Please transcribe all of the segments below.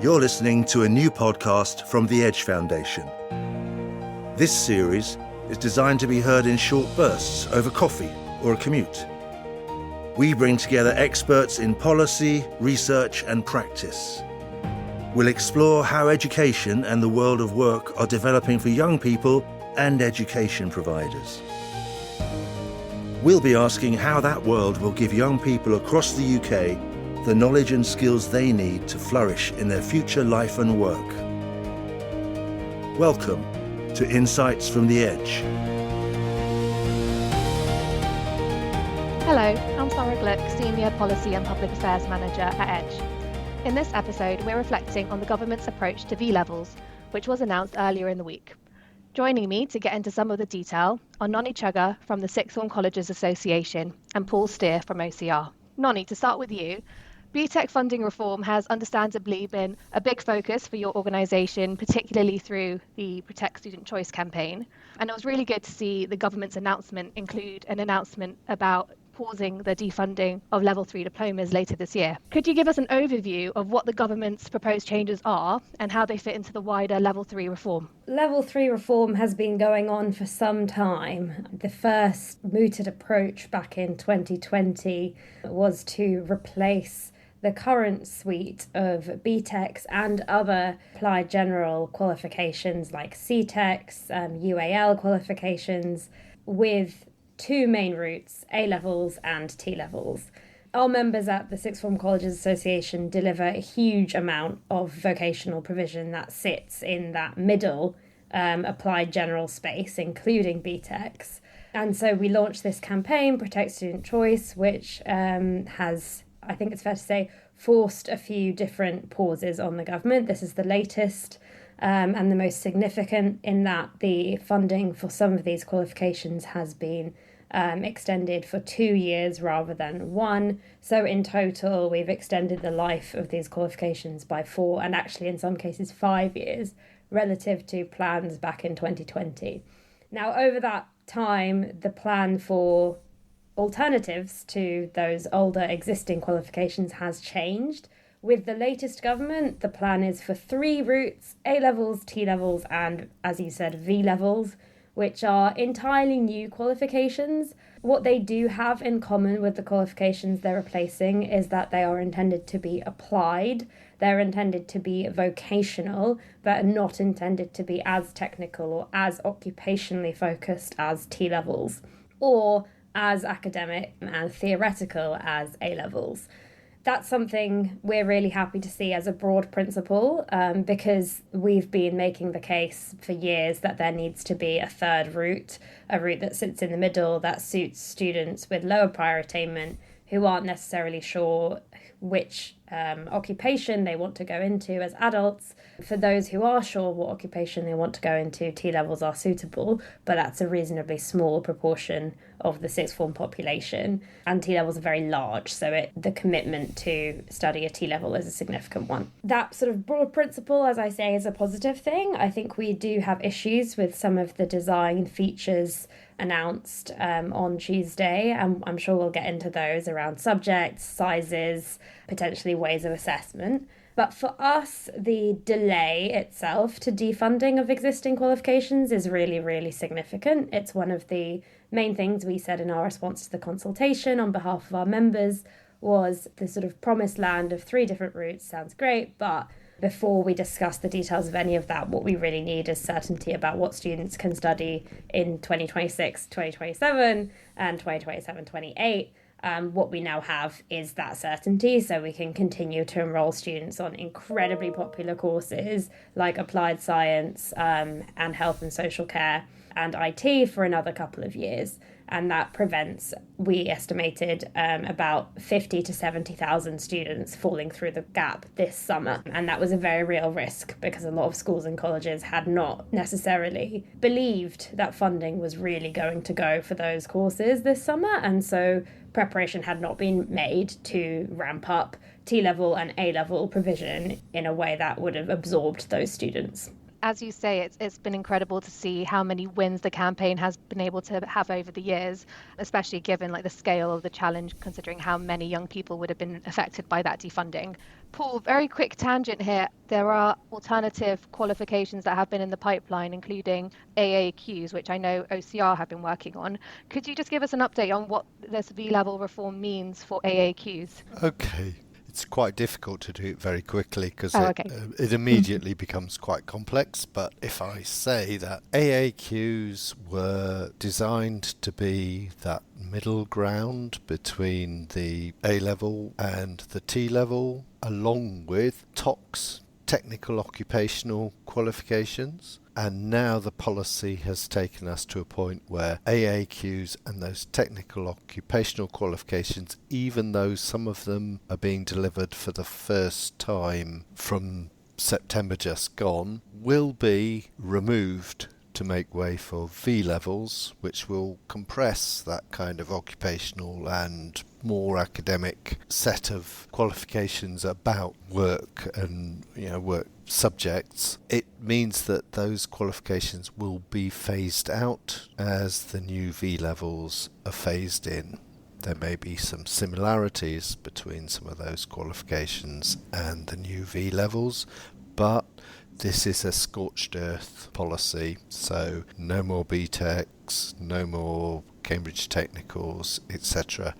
You're listening to a new podcast from the Edge Foundation. This series is designed to be heard in short bursts over coffee or a commute. We bring together experts in policy, research and practice. We'll explore how education and the world of work are developing for young people and education providers. We'll be asking how that world will give young people across the UK the knowledge and skills they need to flourish in their future life and work. Welcome to Insights from the Edge. Hello, I'm Sorah Gluck, Senior Policy and Public Affairs Manager at Edge. In this episode, we're reflecting on the government's approach to V-levels, which was announced earlier in the week. Joining me to get into some of the detail are Noni Csogor from the Sixth Form Colleges Association and Paul Steer from OCR. Noni, to start with you, BTEC funding reform has understandably been a big focus for your organisation, particularly through the Protect Student Choice campaign. And it was really good to see the government's announcement include an announcement about pausing the defunding of Level 3 diplomas later this year. Could you give us an overview of what the government's proposed changes are and how they fit into the wider Level 3 reform? Level 3 reform has been going on for some time. The first mooted approach back in 2020 was to replace the current suite of BTECs and other applied general qualifications like CTECs, UAL qualifications with two main routes, A-levels and T-levels. Our members at the Sixth Form Colleges Association deliver a huge amount of vocational provision that sits in that middle applied general space, including BTECs. And so we launched this campaign, Protect Student Choice, which has, I think it's fair to say, forced a few different pauses on the government. This is the latest and the most significant in that the funding for some of these qualifications has been extended for 2 years rather than 1. So in total, we've extended the life of these qualifications by 4 and actually in some cases 5 years relative to plans back in 2020. Now, over that time, the plan for alternatives to those older existing qualifications has changed. With the latest government, the plan is for 3 routes, A-levels, T-levels, and, as you said, V-levels, which are entirely new qualifications. What they do have in common with the qualifications they're replacing is that they are intended to be applied, they're intended to be vocational, but not intended to be as technical or as occupationally focused as T-levels, or as academic and theoretical as A-levels. That's something we're really happy to see as a broad principle because we've been making the case for years that there needs to be a third route, a route that sits in the middle that suits students with lower prior attainment who aren't necessarily sure which occupation they want to go into as adults. For those who are sure what occupation they want to go into, T-levels are suitable, but that's a reasonably small proportion of the sixth form population. And T-levels are very large, so the commitment to study a T-level is a significant one. That sort of broad principle, as I say, is a positive thing. I think we do have issues with some of the design features announced on Tuesday, and I'm sure we'll get into those around subjects, sizes, potentially ways of assessment. But for us, the delay itself to defunding of existing qualifications is really, really significant. It's one of the main things we said in our response to the consultation on behalf of our members was the sort of promised land of 3 different routes sounds great, but before we discuss the details of any of that, what we really need is certainty about what students can study in 2026, 2027 and 2027-28. What we now have is that certainty, so we can continue to enrol students on incredibly popular courses like applied science and health and social care and IT for another couple of years. And that prevents, we estimated, about 50 to 70,000 students falling through the gap this summer. And that was a very real risk because a lot of schools and colleges had not necessarily believed that funding was really going to go for those courses this summer. And so preparation had not been made to ramp up T-level and A-level provision in a way that would have absorbed those students. As you say, it's been incredible to see how many wins the campaign has been able to have over the years, especially given like the scale of the challenge, considering how many young people would have been affected by that defunding. Paul, very quick tangent here. There are alternative qualifications that have been in the pipeline, including AAQs, which I know OCR have been working on. Could you just give us an update on what this V-level reform means for AAQs? Okay. It's quite difficult to do it very quickly because okay. it immediately becomes quite complex. But if I say that AAQs were designed to be that middle ground between the A-level and the T-level, along with TOCs, technical occupational qualifications, and now the policy has taken us to a point where AAQs and those technical occupational qualifications, even though some of them are being delivered for the first time from September just gone, will be removed to make way for V-levels, which will compress that kind of occupational and more academic set of qualifications about work and work subjects. It means that those qualifications will be phased out as the new V-levels are phased in. There may be some similarities between some of those qualifications and the new V-levels, but this is a scorched earth policy, so no more BTECs, no more Cambridge Technicals, etc.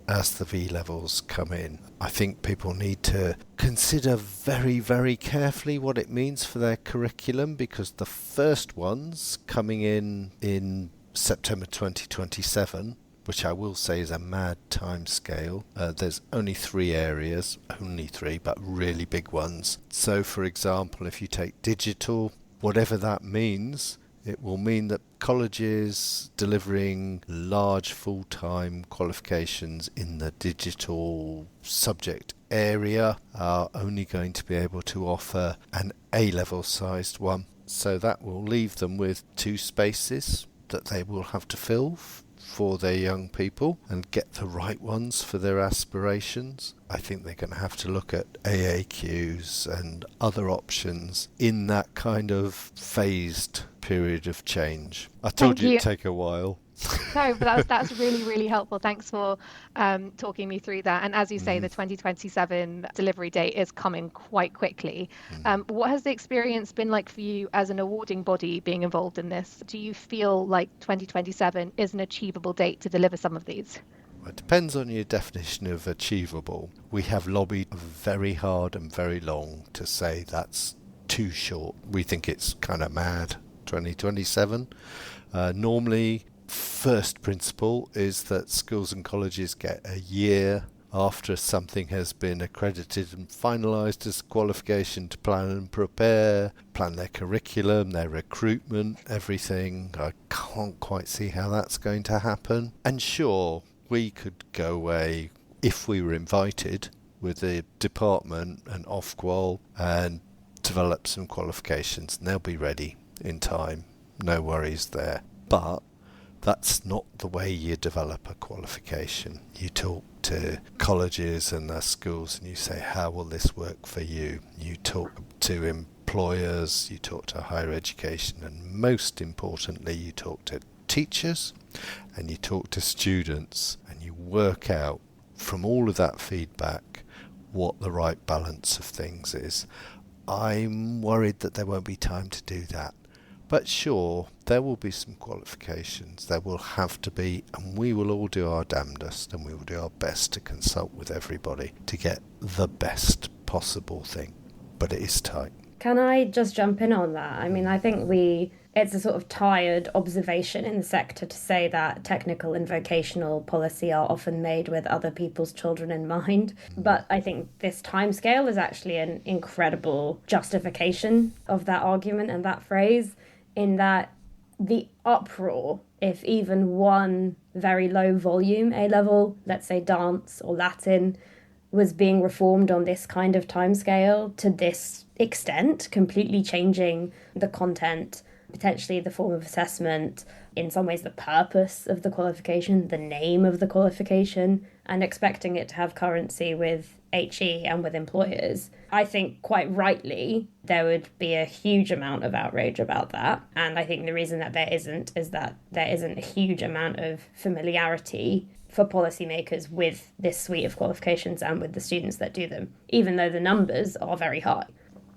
as the V-levels come in. I think people need to consider very, very carefully what it means for their curriculum, because the first ones coming in September 2027, which I will say is a mad time scale. There's only 3 areas, but really big ones. So, for example, if you take digital, whatever that means, it will mean that colleges delivering large full-time qualifications in the digital subject area are only going to be able to offer an A-level sized one. So that will leave them with 2 spaces that they will have to fill for their young people and get the right ones for their aspirations. I think they're going to have to look at AAQs and other options in that kind of phased period of change. I told you it'd take a while. No, but that's really, really helpful. Thanks for talking me through that. And as you say, the 2027 delivery date is coming quite quickly. What has the experience been like for you as an awarding body being involved in this? Do you feel like 2027 is an achievable date to deliver some of these? It depends on your definition of achievable. We have lobbied very hard and very long to say that's too short. We think it's kind of mad, 2027. Normally, first principle is that schools and colleges get a year after something has been accredited and finalised as a qualification to plan and prepare, plan their curriculum, their recruitment, everything. I can't quite see how that's going to happen. And sure, we could go away, if we were invited, with the department and Ofqual and develop some qualifications, and they'll be ready in time. No worries there. But that's not the way you develop a qualification. You talk to colleges and their schools and you say, how will this work for you? You talk to employers, you talk to higher education, and most importantly, you talk to teachers and you talk to students, and you work out from all of that feedback what the right balance of things is. I'm worried that there won't be time to do that. But sure, there will be some qualifications. There will have to be, and we will all do our damnedest and we will do our best to consult with everybody to get the best possible thing. But it is tight. Can I just jump in on that? I mean, I think it's a sort of tired observation in the sector to say that technical and vocational policy are often made with other people's children in mind. But I think this timescale is actually an incredible justification of that argument and that phrase, in that the uproar, if even one very low volume A-level, let's say dance or Latin, was being reformed on this kind of timescale to this extent, completely changing the content, potentially the form of assessment, in some ways the purpose of the qualification, the name of the qualification, and expecting it to have currency with HE and with employers. I think quite rightly there would be a huge amount of outrage about that. And I think the reason that there isn't is that there isn't a huge amount of familiarity for policymakers with this suite of qualifications and with the students that do them, even though the numbers are very high.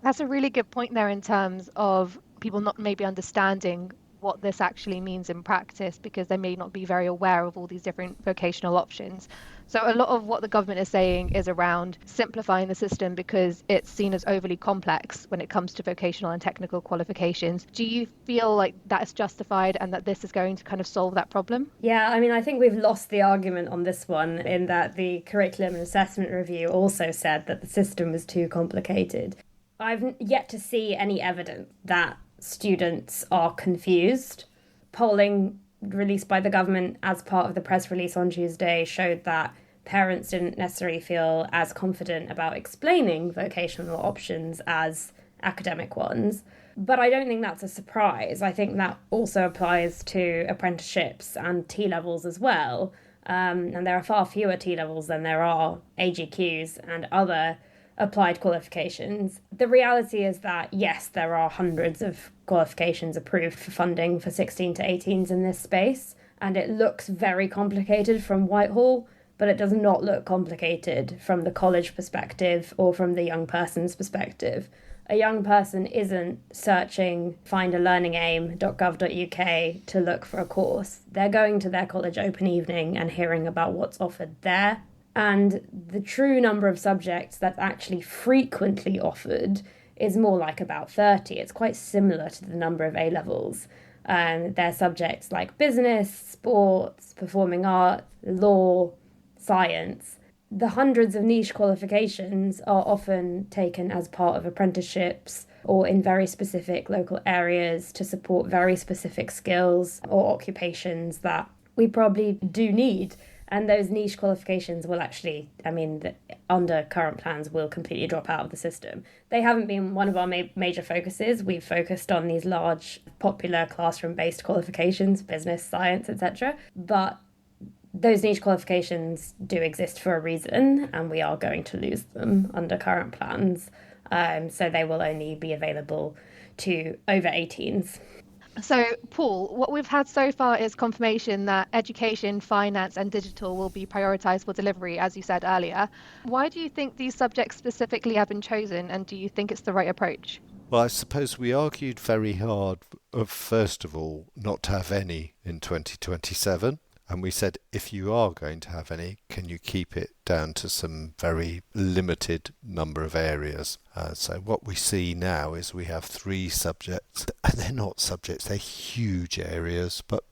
That's a really good point there in terms of people not maybe understanding what this actually means in practice, because they may not be very aware of all these different vocational options. So a lot of what the government is saying is around simplifying the system because it's seen as overly complex when it comes to vocational and technical qualifications. Do you feel like that is justified and that this is going to kind of solve that problem? Yeah, I mean, I think we've lost the argument on this one in that the Curriculum and Assessment Review also said that the system was too complicated. I've yet to see any evidence that students are confused. Polling released by the government as part of the press release on Tuesday showed that parents didn't necessarily feel as confident about explaining vocational options as academic ones. But I don't think that's a surprise. I think that also applies to apprenticeships and T-levels as well. And there are far fewer T-levels than there are AGQs and other applied qualifications. The reality is that, yes, there are hundreds of qualifications approved for funding for 16 to 18s in this space, and it looks very complicated from Whitehall, but it does not look complicated from the college perspective or from the young person's perspective. A young person isn't searching findalearningaim.gov.uk to look for a course. They're going to their college open evening and hearing about what's offered there. And the true number of subjects that's actually frequently offered is more like about 30. It's quite similar to the number of A-levels. They're subjects like business, sports, performing art, law, science. The hundreds of niche qualifications are often taken as part of apprenticeships or in very specific local areas to support very specific skills or occupations that we probably do need. And those niche qualifications will actually, under current plans, will completely drop out of the system. They haven't been one of our major focuses. We've focused on these large, popular classroom-based qualifications, business, science, etc. But those niche qualifications do exist for a reason, and we are going to lose them under current plans. So they will only be available to over 18s. So, Paul, what we've had so far is confirmation that education, finance and digital will be prioritised for delivery, as you said earlier. Why do you think these subjects specifically have been chosen, and do you think it's the right approach? Well, I suppose we argued very hard, first of all, not to have any in 2027. And we said, if you are going to have any, can you keep it down to some very limited number of areas? So what we see now is we have 3 subjects, and they're not subjects, they're huge areas, but,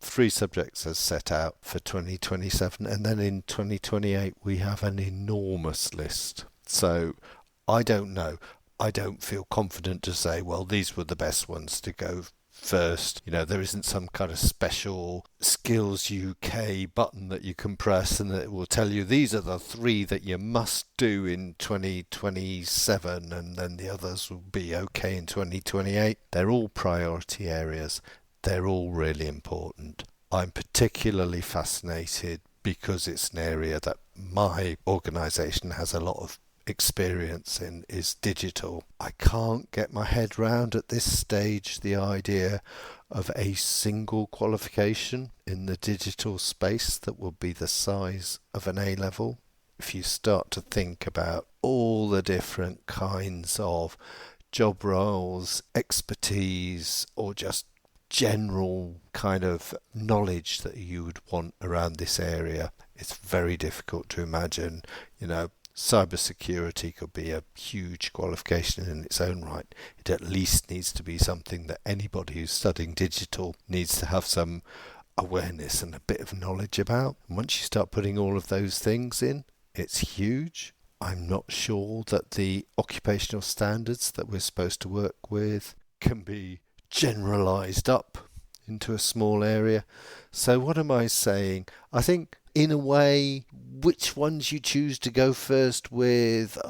3 subjects as set out for 2027. And then in 2028, we have an enormous list. So I don't know. I don't feel confident to say, well, these were the best ones to go first. There isn't some kind of special Skills UK button that you can press and it will tell you these are the 3 that you must do in 2027 and then the others will be okay in 2028. They're all priority areas. They're all really important. I'm particularly fascinated because it's an area that my organisation has a lot of experience in, is digital. I can't get my head round at this stage the idea of a single qualification in the digital space that will be the size of an A-level. If you start to think about all the different kinds of job roles, expertise, or just general kind of knowledge that you would want around this area, it's very difficult to imagine, cybersecurity could be a huge qualification in its own right. It at least needs to be something that anybody who's studying digital needs to have some awareness and a bit of knowledge about. And once you start putting all of those things in, it's huge. I'm not sure that the occupational standards that we're supposed to work with can be generalised up into a small area. So what am I saying? I think in a way, which ones you choose to go first with they're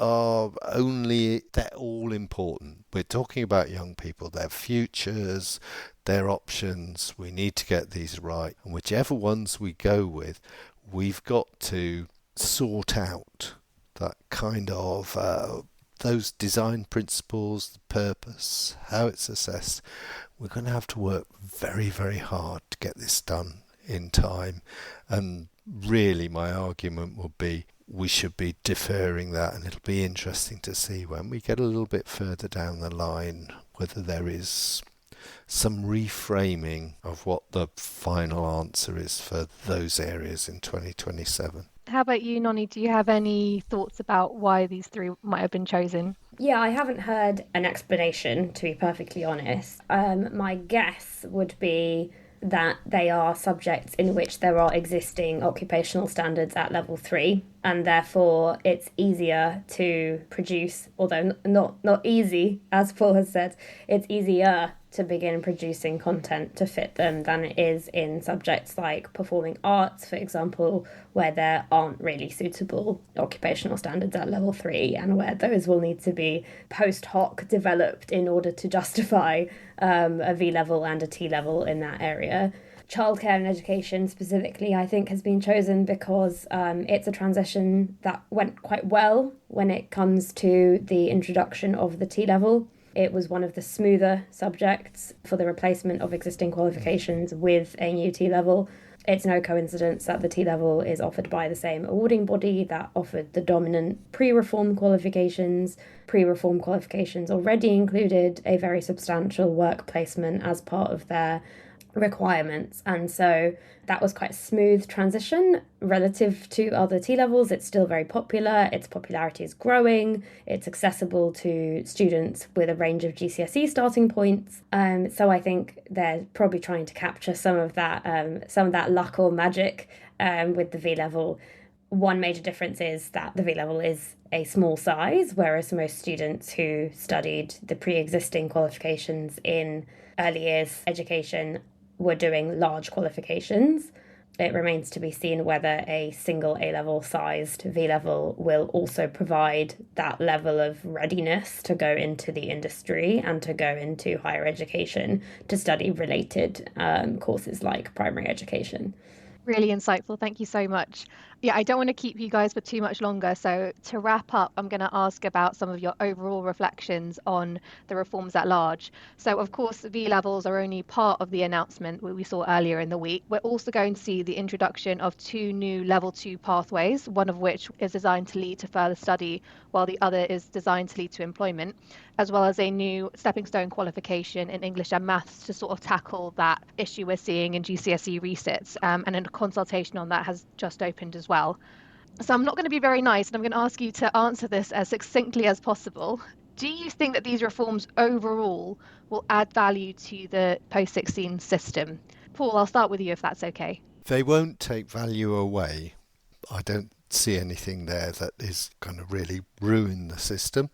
all important. We're talking about young people, their futures, their options. We need to get these right. And whichever ones we go with, we've got to sort out that kind of those design principles, the purpose, how it's assessed. We're going to have to work very, very hard to get this done in time. And really my argument would be we should be deferring that, and it'll be interesting to see when we get a little bit further down the line whether there is some reframing of what the final answer is for those areas in 2027. How about you, Noni? Do you have any thoughts about why these three might have been chosen? Yeah, I haven't heard an explanation, to be perfectly honest. My guess would be that they are subjects in which there are existing occupational standards at level 3, and therefore it's easier to produce, although not easy, as Paul has said, it's easier to begin producing content to fit them than it is in subjects like performing arts, for example, where there aren't really suitable occupational standards at level 3, and where those will need to be post hoc developed in order to justify a V-level and a T-level in that area. Childcare and education specifically, I think, has been chosen because it's a transition that went quite well when it comes to the introduction of the T-level. It was one of the smoother subjects for the replacement of existing qualifications with a new T-level. It's no coincidence that the T-level is offered by the same awarding body that offered the dominant pre-reform qualifications. Pre-reform qualifications already included a very substantial work placement as part of their requirements, and so that was quite a smooth transition relative to other T-levels. It's still very popular, its popularity is growing, it's accessible to students with a range of GCSE starting points, so I think they're probably trying to capture some of that luck or magic with the V-level. One major difference is that the V-level is a small size, whereas most students who studied the pre-existing qualifications in early years education were doing large qualifications. It remains to be seen whether a single A-level sized V-level will also provide that level of readiness to go into the industry and to go into higher education to study related courses like primary education. Really insightful. Thank you so much. Yeah, I don't want to keep you guys for too much longer. So to wrap up, I'm going to ask about some of your overall reflections on the reforms at large. So of course, V-levels are only part of the announcement we saw earlier in the week. We're also going to see the introduction of 2 new level 2 pathways, one of which is designed to lead to further study, while the other is designed to lead to employment, as well as a new stepping stone qualification in English and maths to sort of tackle that issue we're seeing in GCSE resits. And a consultation on that has just opened as well. So I'm not going to be very nice, and I'm going to ask you to answer this as succinctly as possible. Do you think that these reforms overall will add value to the post-16 system? Paul, I'll start with you if that's okay. They won't take value away. I don't see anything there that is going to really ruin the system.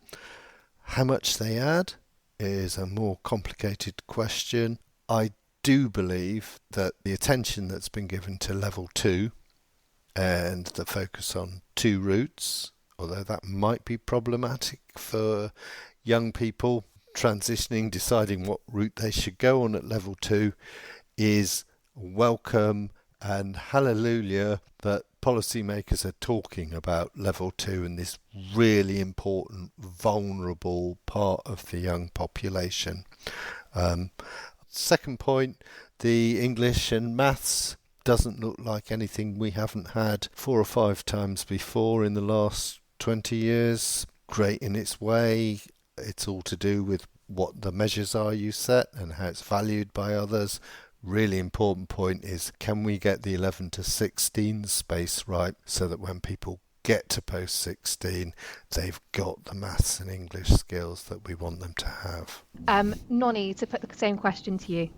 How much they add is a more complicated question. I do believe that the attention that's been given to level 2 and the focus on 2 routes, although that might be problematic for young people transitioning, deciding what route they should go on at level 2, is welcome, and hallelujah that policymakers are talking about level 2 and this really important, vulnerable part of the young population. Second point, the English and maths doesn't look like anything we haven't had 4 or 5 times before in the last 20 years. Great in its way. It's all to do with what the measures are you set and how it's valued by others. Really important point is, can we get the 11 to 16 space right so that when people get to post 16 they've got the maths and English skills that we want them to have? Noni, to put the same question to you.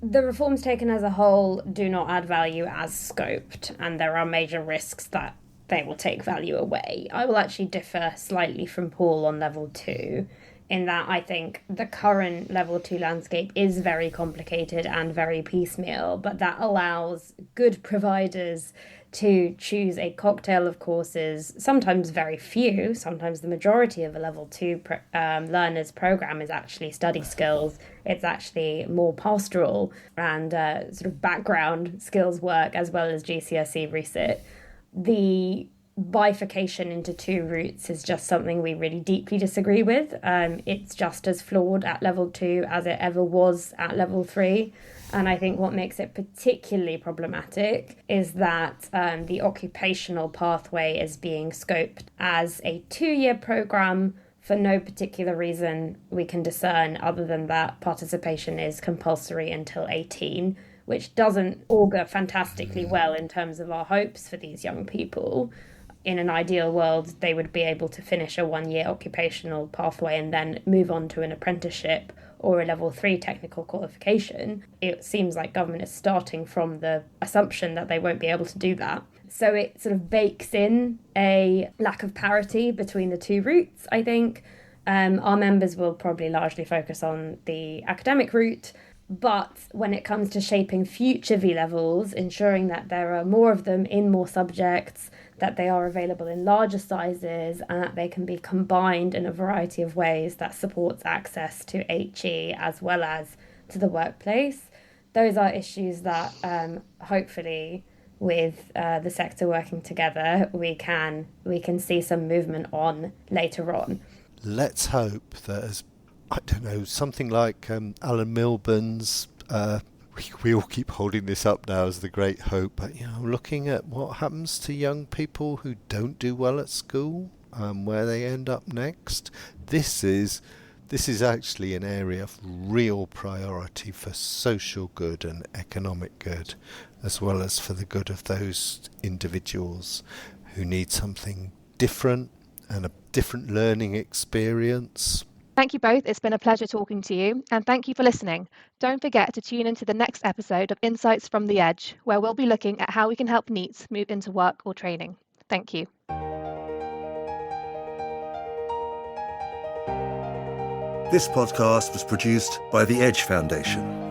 The reforms taken as a whole do not add value as scoped, and there are major risks that they will take value away. I will actually differ slightly from Paul on level 2, in that I think the current level 2 landscape is very complicated and very piecemeal, but that allows good providers to choose a cocktail of courses, sometimes very few, sometimes the majority of a level 2 learners program is actually study skills. It's actually more pastoral and sort of background skills work, as well as GCSE resit. The bifurcation into two routes is just something we really deeply disagree with. It's just as flawed at level 2 as it ever was at level 3. And I think what makes it particularly problematic is that the occupational pathway is being scoped as a 2-year programme for no particular reason we can discern other than that participation is compulsory until 18, which doesn't augur fantastically well in terms of our hopes for these young people. In an ideal world, they would be able to finish a 1-year occupational pathway and then move on to an apprenticeship or a level 3 technical qualification. It seems like government is starting from the assumption that they won't be able to do that. So it sort of bakes in a lack of parity between the two routes, I think. Our members will probably largely focus on the academic route, but when it comes to shaping future V-levels, ensuring that there are more of them in more subjects, that they are available in larger sizes, and that they can be combined in a variety of ways that supports access to HE as well as to the workplace. Those are issues that hopefully with the sector working together, we can see some movement on later on. Let's hope that, as I don't know, something like Alan Milburn's, we all keep holding this up now as the great hope, but looking at what happens to young people who don't do well at school, where they end up next, this is actually an area of real priority for social good and economic good, as well as for the good of those individuals who need something different and a different learning experience. Thank you both. It's been a pleasure talking to you, and thank you for listening. Don't forget to tune into the next episode of Insights from the Edge, where we'll be looking at how we can help NEETs move into work or training. Thank you. This podcast was produced by the Edge Foundation.